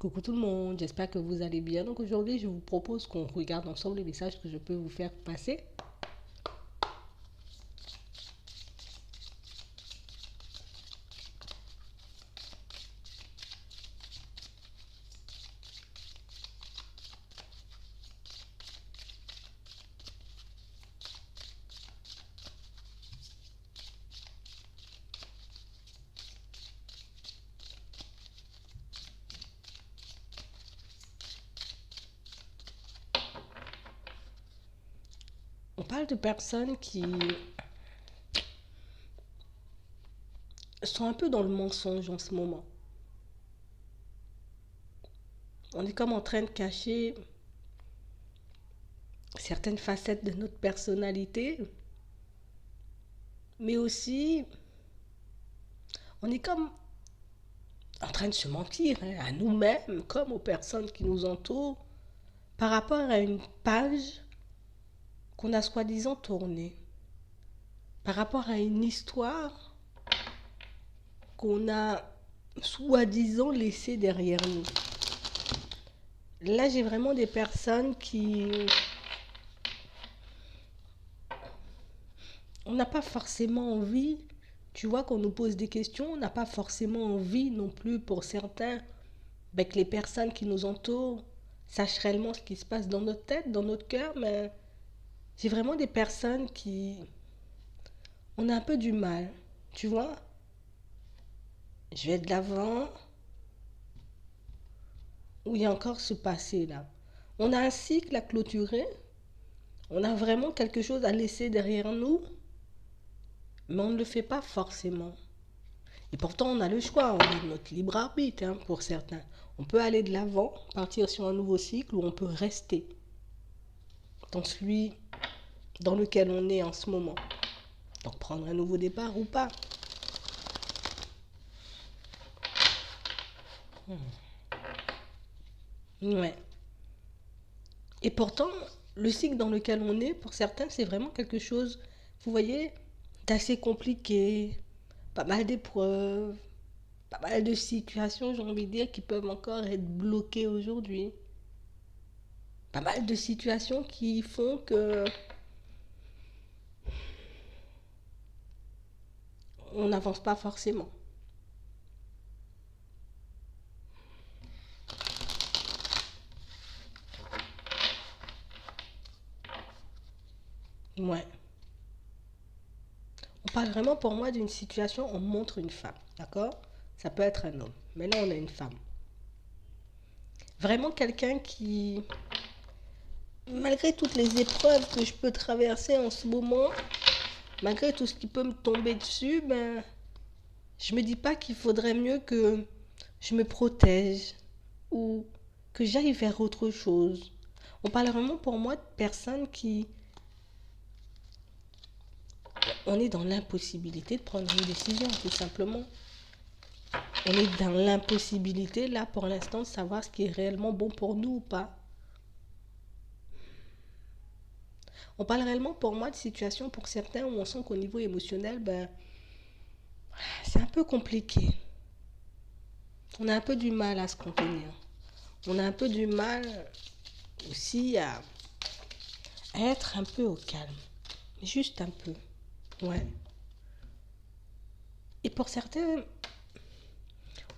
Coucou tout le monde, j'espère que vous allez bien. Donc aujourd'hui, je vous propose qu'on regarde ensemble les messages que je peux vous faire passer. On parle de personnes qui sont un peu dans le mensonge en ce moment. On est comme en train de cacher certaines facettes de notre personnalité, mais aussi on est comme en train de se mentir à nous-mêmes comme aux personnes qui nous entourent par rapport à une page qu'on a soi-disant tournée, par rapport à une histoire qu'on a soi-disant laissée derrière nous. Là, j'ai vraiment des personnes qui... On n'a pas forcément envie, tu vois, qu'on nous pose des questions, on n'a pas forcément envie non plus pour certains que les personnes qui nous entourent sachent réellement ce qui se passe dans notre tête, dans notre cœur, mais j'ai vraiment des personnes qui... On a un peu du mal, tu vois. Je vais de l'avant, où il y a encore ce passé là. On a un cycle à clôturer, on a vraiment quelque chose à laisser derrière nous, mais on ne le fait pas forcément. Et pourtant, on a le choix, on a notre libre arbitre pour certains. On peut aller de l'avant, partir sur un nouveau cycle, ou on peut rester dans celui dans lequel on est en ce moment. Donc prendre un nouveau départ ou pas. Ouais. Et pourtant, le cycle dans lequel on est, pour certains, c'est vraiment quelque chose, vous voyez, d'assez compliqué, pas mal d'épreuves, pas mal de situations, j'ai envie de dire, qui peuvent encore être bloquées aujourd'hui. Pas mal de situations qui font que on n'avance pas forcément. Ouais. On parle vraiment pour moi d'une situation, on montre une femme, d'accord? Ça peut être un homme, mais là on a une femme. Vraiment quelqu'un qui, malgré toutes les épreuves que je peux traverser en ce moment, malgré tout ce qui peut me tomber dessus, je me dis pas qu'il faudrait mieux que je me protège ou que j'aille vers autre chose. On parle vraiment pour moi de personnes qui, on est dans l'impossibilité de prendre une décision, tout simplement. On est dans l'impossibilité, là, pour l'instant, de savoir ce qui est réellement bon pour nous ou pas. On parle réellement, pour moi, de situations pour certains où on sent qu'au niveau émotionnel, c'est un peu compliqué. On a un peu du mal à se contenir. On a un peu du mal aussi à être un peu au calme. Juste un peu. Ouais. Et pour certains,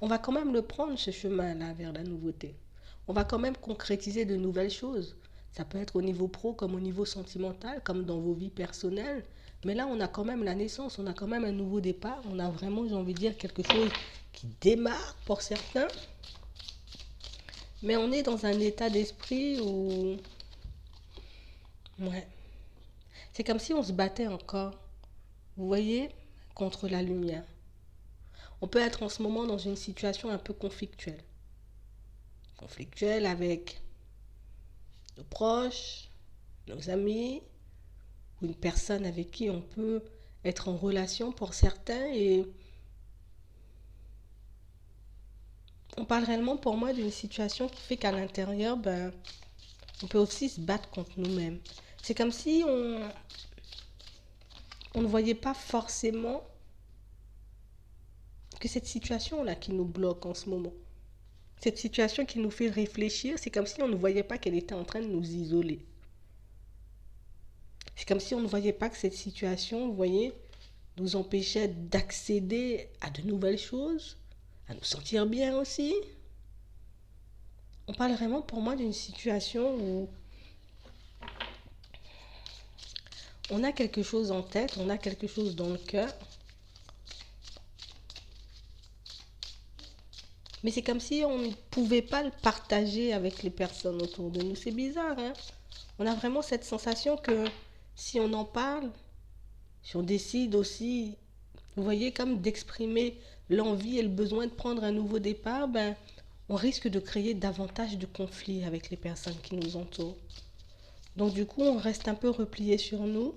on va quand même le prendre, ce chemin-là, vers la nouveauté. On va quand même concrétiser de nouvelles choses. Ça peut être au niveau pro comme au niveau sentimental, comme dans vos vies personnelles. Mais là, on a quand même la naissance, on a quand même un nouveau départ. On a vraiment, j'ai envie de dire, quelque chose qui démarre pour certains. Mais on est dans un état d'esprit où... Ouais. C'est comme si on se battait encore, vous voyez, contre la lumière. On peut être en ce moment dans une situation un peu conflictuelle. Conflictuelle avec nos proches, nos amis, ou une personne avec qui on peut être en relation pour certains. Et on parle réellement pour moi d'une situation qui fait qu'à l'intérieur, on peut aussi se battre contre nous-mêmes. C'est comme si on ne voyait pas forcément que cette situation-là qui nous bloque en ce moment. Cette situation qui nous fait réfléchir, c'est comme si on ne voyait pas qu'elle était en train de nous isoler. C'est comme si on ne voyait pas que cette situation, vous voyez, nous empêchait d'accéder à de nouvelles choses, à nous sentir bien aussi. On parle vraiment pour moi d'une situation où on a quelque chose en tête, on a quelque chose dans le cœur, mais c'est comme si on ne pouvait pas le partager avec les personnes autour de nous. C'est bizarre, hein? On a vraiment cette sensation que si on en parle, si on décide aussi, vous voyez, comme d'exprimer l'envie et le besoin de prendre un nouveau départ, ben, on risque de créer davantage de conflits avec les personnes qui nous entourent. Donc du coup, on reste un peu replié sur nous.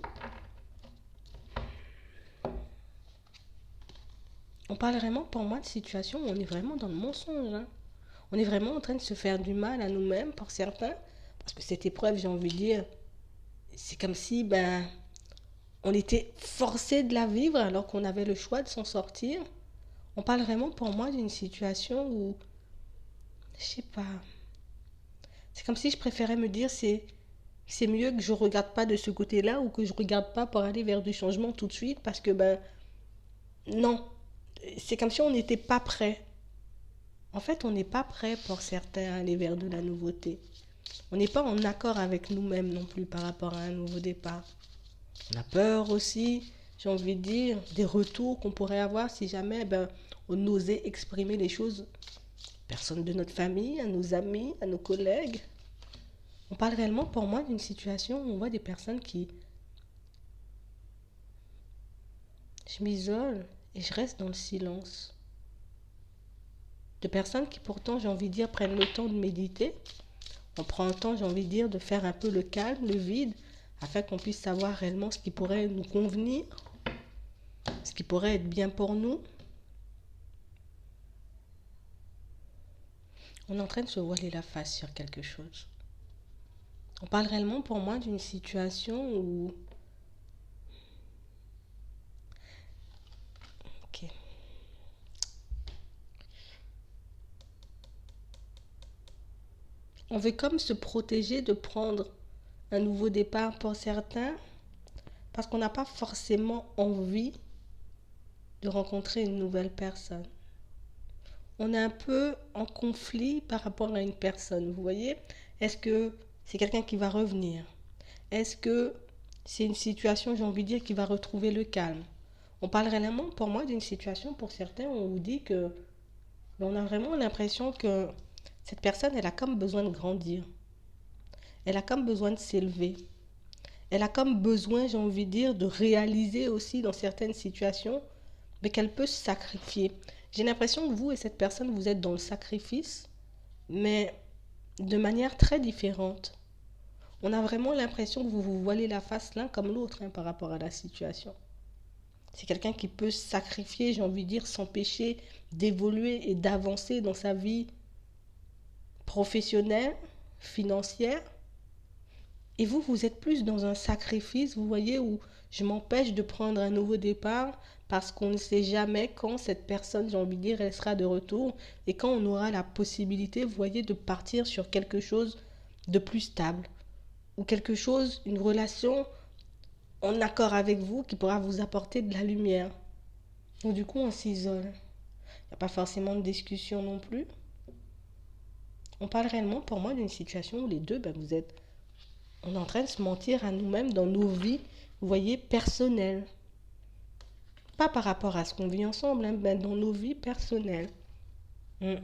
On parle vraiment pour moi de situations où on est vraiment dans le mensonge, hein. On est vraiment en train de se faire du mal à nous-mêmes pour certains. Parce que cette épreuve, j'ai envie de dire, c'est comme si on était forcé de la vivre alors qu'on avait le choix de s'en sortir. On parle vraiment pour moi d'une situation où, je sais pas, c'est comme si je préférais me dire c'est mieux que je regarde pas de ce côté-là ou que je regarde pas pour aller vers du changement tout de suite parce que non, c'est comme si on n'était pas prêt. En fait, on n'est pas prêt pour certains à aller vers de la nouveauté. On n'est pas en accord avec nous-mêmes non plus par rapport à un nouveau départ. On a peur aussi, j'ai envie de dire, des retours qu'on pourrait avoir si jamais on osait exprimer les choses aux personnes de notre famille, à nos amis, à nos collègues. On parle réellement pour moi d'une situation où on voit des personnes qui... Je m'isole et je reste dans le silence. De personnes qui pourtant, j'ai envie de dire, prennent le temps de méditer. On prend le temps, j'ai envie de dire, de faire un peu le calme, le vide, afin qu'on puisse savoir réellement ce qui pourrait nous convenir, ce qui pourrait être bien pour nous. On est en train de se voiler la face sur quelque chose. On parle réellement pour moi d'une situation où... Ok. On veut comme se protéger de prendre un nouveau départ pour certains parce qu'on n'a pas forcément envie de rencontrer une nouvelle personne. On est un peu en conflit par rapport à une personne, vous voyez? Est-ce que c'est quelqu'un qui va revenir? Est-ce que c'est une situation, j'ai envie de dire, qui va retrouver le calme? On parle réellement pour moi d'une situation, pour certains, où on vous dit que on a vraiment l'impression que cette personne, elle a comme besoin de grandir. Elle a comme besoin de s'élever. Elle a comme besoin, j'ai envie de dire, de réaliser aussi dans certaines situations, mais qu'elle peut se sacrifier. J'ai l'impression que vous et cette personne, vous êtes dans le sacrifice, mais de manière très différente. On a vraiment l'impression que vous vous voilez la face l'un comme l'autre par rapport à la situation. C'est quelqu'un qui peut se sacrifier, j'ai envie de dire, s'empêcher d'évoluer et d'avancer dans sa vie professionnelle, financière. Et vous, vous êtes plus dans un sacrifice, vous voyez, où je m'empêche de prendre un nouveau départ parce qu'on ne sait jamais quand cette personne, j'ai envie de dire, elle sera de retour et quand on aura la possibilité, vous voyez, de partir sur quelque chose de plus stable ou quelque chose, une relation en accord avec vous qui pourra vous apporter de la lumière. Donc du coup, on s'isole. Il n'y a pas forcément de discussion non plus. On parle réellement pour moi d'une situation où les deux, on est en train de se mentir à nous-mêmes dans nos vies, vous voyez, personnelles. Pas par rapport à ce qu'on vit ensemble, dans nos vies personnelles. Mm.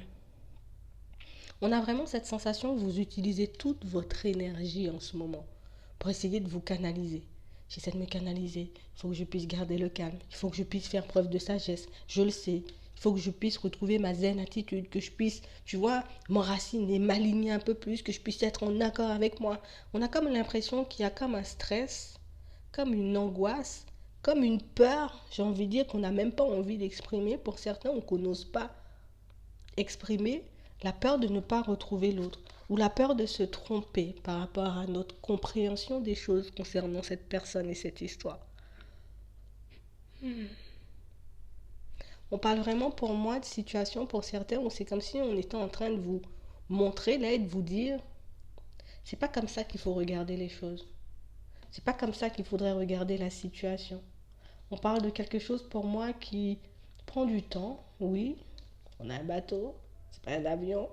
On a vraiment cette sensation que vous utilisez toute votre énergie en ce moment pour essayer de vous canaliser. J'essaie de me canaliser. Il faut que je puisse garder le calme. Il faut que je puisse faire preuve de sagesse. Je le sais. Il faut que je puisse retrouver ma zen attitude, que je puisse, tu vois, m'enraciner, m'aligner un peu plus, que je puisse être en accord avec moi. On a comme l'impression qu'il y a comme un stress, comme une angoisse, comme une peur, j'ai envie de dire, qu'on n'a même pas envie d'exprimer pour certains ou qu'on n'ose pas exprimer, la peur de ne pas retrouver l'autre ou la peur de se tromper par rapport à notre compréhension des choses concernant cette personne et cette histoire. On parle vraiment pour moi de situation pour certains où c'est comme si on était en train de vous montrer là et de vous dire, c'est pas comme ça qu'il faut regarder les choses. C'est pas comme ça qu'il faudrait regarder la situation. On parle de quelque chose pour moi qui prend du temps, oui. On a un bateau, c'est pas un avion.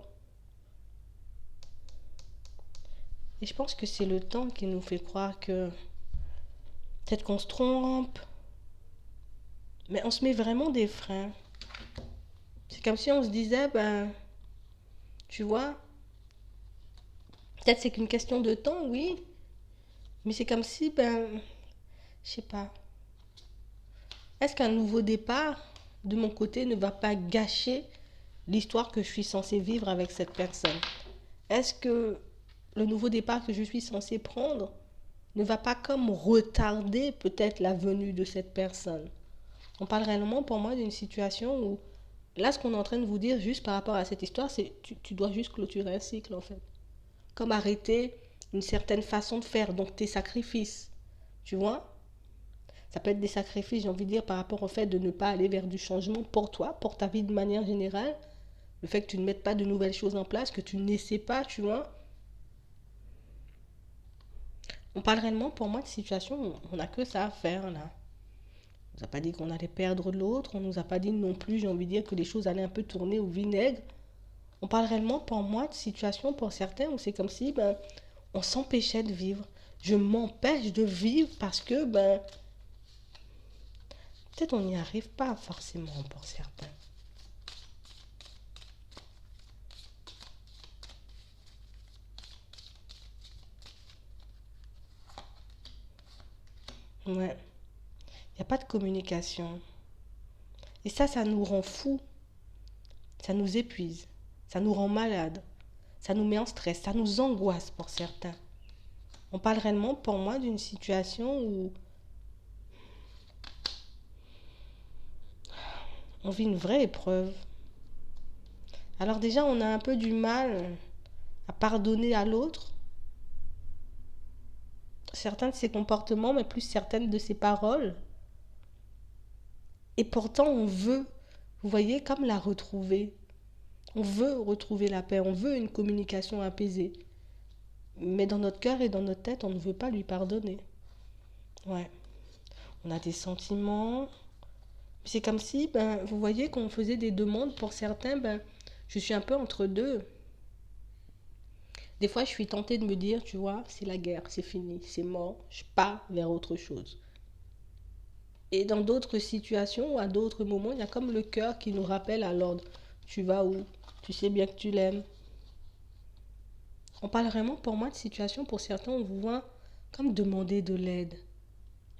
Et je pense que c'est le temps qui nous fait croire que peut-être qu'on se trompe, mais on se met vraiment des freins. C'est comme si on se disait, ben, tu vois, peut-être c'est qu'une question de temps, oui, mais c'est comme si, ben, je sais pas, est-ce qu'un nouveau départ de mon côté ne va pas gâcher l'histoire que je suis censée vivre avec cette personne? Est-ce que le nouveau départ que je suis censée prendre ne va pas comme retarder peut-être la venue de cette personne? On parle réellement pour moi d'une situation où, là, ce qu'on est en train de vous dire juste par rapport à cette histoire, c'est tu dois juste clôturer un cycle en fait. Comme arrêter une certaine façon de faire, donc tes sacrifices. Tu vois? Ça peut être des sacrifices, j'ai envie de dire, par rapport au fait de ne pas aller vers du changement pour toi, pour ta vie de manière générale. Le fait que tu ne mettes pas de nouvelles choses en place, que tu n'essaies pas, tu vois. On parle réellement pour moi de situation où on n'a que ça à faire là. On nous a pas dit qu'on allait perdre l'autre, on nous a pas dit non plus, j'ai envie de dire, que les choses allaient un peu tourner au vinaigre. On parle réellement pour moi de situation pour certains où c'est comme si ben, on s'empêchait de vivre. Je m'empêche de vivre parce que ben, peut-être on n'y arrive pas forcément pour certains. Ouais, il n'y a pas de communication. Et ça nous rend fous, ça nous épuise, ça nous rend malades, ça nous met en stress, ça nous angoisse pour certains. On parle réellement pour moi d'une situation où on vit une vraie épreuve. Alors déjà, on a un peu du mal à pardonner à l'autre certains de ses comportements, mais plus certaines de ses paroles. Et pourtant, on veut, vous voyez, comme la retrouver. On veut retrouver la paix, on veut une communication apaisée. Mais dans notre cœur et dans notre tête, on ne veut pas lui pardonner. Ouais. On a des sentiments. C'est comme si, ben, vous voyez, quand on faisait des demandes pour certains, ben, je suis un peu entre deux. Des fois, je suis tentée de me dire, tu vois, c'est la guerre, c'est fini, c'est mort, je pars vers autre chose. Et dans d'autres situations, à d'autres moments, il y a comme le cœur qui nous rappelle à l'ordre. Tu vas où? Tu sais bien que tu l'aimes. On parle vraiment pour moi de situation, pour certains, on vous voit comme demander de l'aide.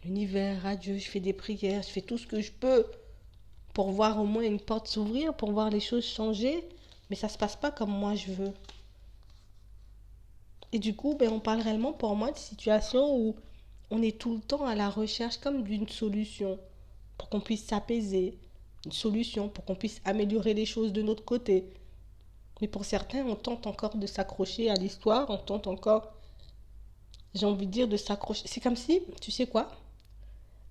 L'univers, à Dieu, je fais des prières, je fais tout ce que je peux pour voir au moins une porte s'ouvrir, pour voir les choses changer, mais ça ne se passe pas comme moi je veux. Et du coup, ben, on parle réellement pour moi de situations où on est tout le temps à la recherche comme d'une solution pour qu'on puisse s'apaiser, une solution pour qu'on puisse améliorer les choses de notre côté. Mais pour certains, on tente encore de s'accrocher à l'histoire, on tente encore, j'ai envie de dire, de s'accrocher. C'est comme si, tu sais quoi?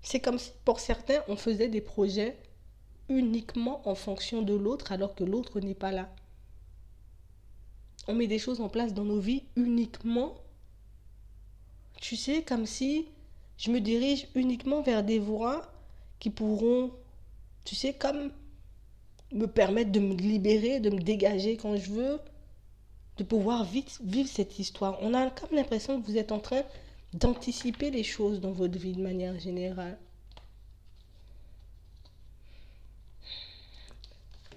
C'est comme si pour certains, on faisait des projets uniquement en fonction de l'autre alors que l'autre n'est pas là. On met des choses en place dans nos vies uniquement, tu sais, comme si je me dirige uniquement vers des voies qui pourront, tu sais, comme me permettre de me libérer, de me dégager quand je veux, de pouvoir vite vivre cette histoire. On a comme l'impression que vous êtes en train d'anticiper les choses dans votre vie de manière générale.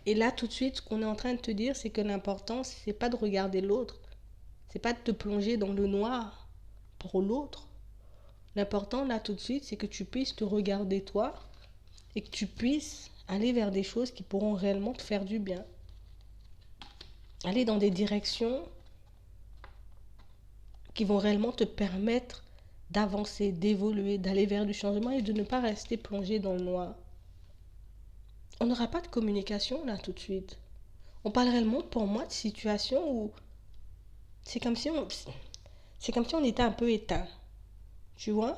Et là, tout de suite, ce qu'on est en train de te dire, c'est que l'important, c'est pas de regarder l'autre, c'est pas de te plonger dans le noir pour l'autre. L'important, là, tout de suite, c'est que tu puisses te regarder toi et que tu puisses aller vers des choses qui pourront réellement te faire du bien. Aller dans des directions qui vont réellement te permettre d'avancer, d'évoluer, d'aller vers du changement et de ne pas rester plongé dans le noir. On n'aura pas de communication là tout de suite. On parle réellement pour moi de situations où c'est comme si on était un peu éteint. Tu vois?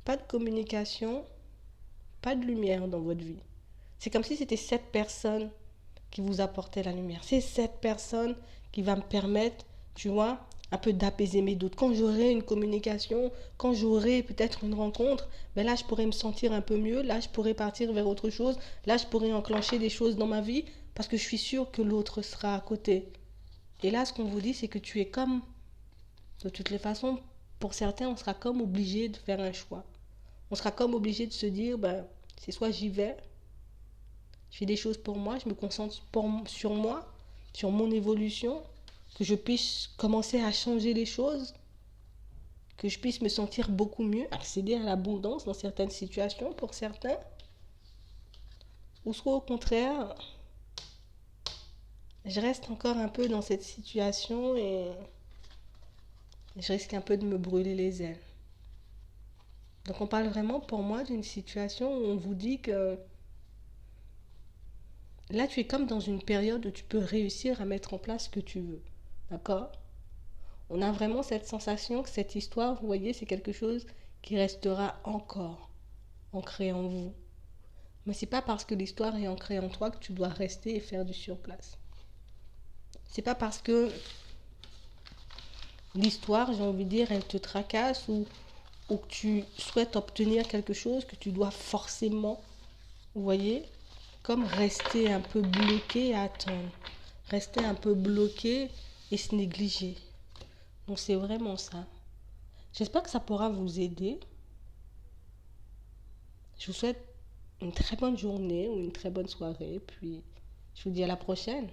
Pas de communication, pas de lumière dans votre vie. C'est comme si c'était cette personne qui vous apportait la lumière. C'est cette personne qui va me permettre, tu vois, un peu d'apaiser mes doutes. Quand j'aurai une communication, quand j'aurai peut-être une rencontre, ben là, je pourrais me sentir un peu mieux. Là, je pourrais partir vers autre chose. Là, je pourrais enclencher des choses dans ma vie parce que je suis sûre que l'autre sera à côté. Et là, ce qu'on vous dit, c'est que tu es comme, de toutes les façons, pour certains, on sera comme obligé de faire un choix. On sera comme obligé de se dire, ben, c'est soit j'y vais, je fais des choses pour moi, je me concentre sur moi, sur mon évolution, que je puisse commencer à changer les choses, que je puisse me sentir beaucoup mieux, accéder à l'abondance dans certaines situations pour certains, ou soit au contraire, je reste encore un peu dans cette situation et je risque un peu de me brûler les ailes. Donc on parle vraiment pour moi d'une situation où on vous dit que là tu es comme dans une période où tu peux réussir à mettre en place ce que tu veux. D'accord? On a vraiment cette sensation que cette histoire, vous voyez, c'est quelque chose qui restera encore ancré en vous. Mais c'est pas parce que l'histoire est ancrée en toi que tu dois rester et faire du surplace. C'est pas parce que l'histoire, j'ai envie de dire, elle te tracasse ou que tu souhaites obtenir quelque chose que tu dois forcément, vous voyez, comme rester un peu bloqué à attendre. Rester un peu bloqué et se négliger. Donc c'est vraiment ça. J'espère que ça pourra vous aider. Je vous souhaite une très bonne journée ou une très bonne soirée. Puis je vous dis à la prochaine.